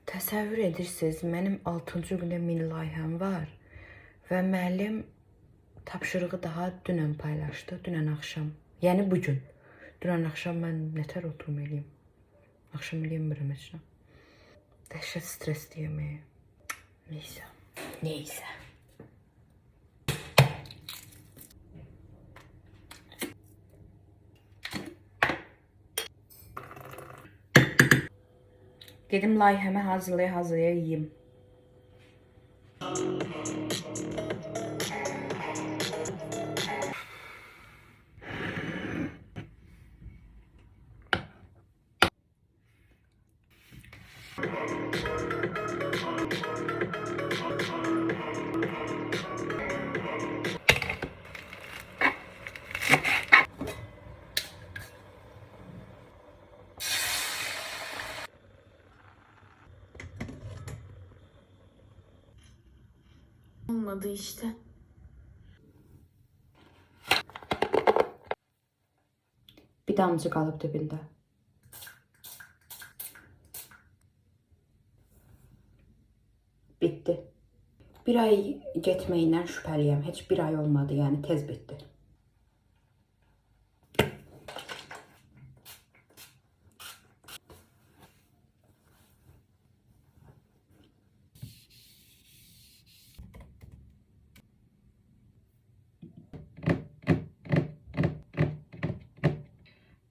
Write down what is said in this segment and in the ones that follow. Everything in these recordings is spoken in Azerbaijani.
Təsəvvür edirsiniz, mənim 6-cı gündə mini layihəm var və müəllim tapşırığı daha dünən paylaşdı, dünən axşam. Yəni bugün. Dünən axşam mən nətər oturum eləyim? Axşam eləyəmirəm heç nə. Dəhşət stressliyəm. Neysə. Gedim layihəmi hazırlaya yeyim. Olmadı işte. Bir damcı qalıb dibində. Bitdi. Bir ay getməyindən şübhəliyəm. Heç bir ay olmadı, yəni tez bitdi.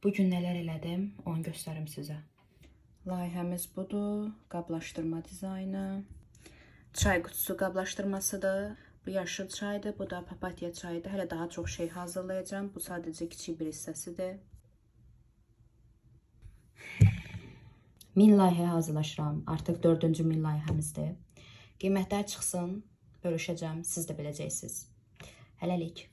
Bugün nələr elədim, onu göstərim sizə. Layihəmiz budur. Qablaşdırma dizaynı. Çay qutusu qablaşdırmasıdır. Bu yaşıl çaydır, bu da papatya çayıdır. Hələ daha çox şey hazırlayacağım. Bu sadəcə kiçik bir hissəsidir. Min layihəyə hazırlaşıram. Artıq 4-cü min layihəmizdir. Qiymətlər çıxsın, bölüşəcəm, siz də biləcəksiniz. Hələlik.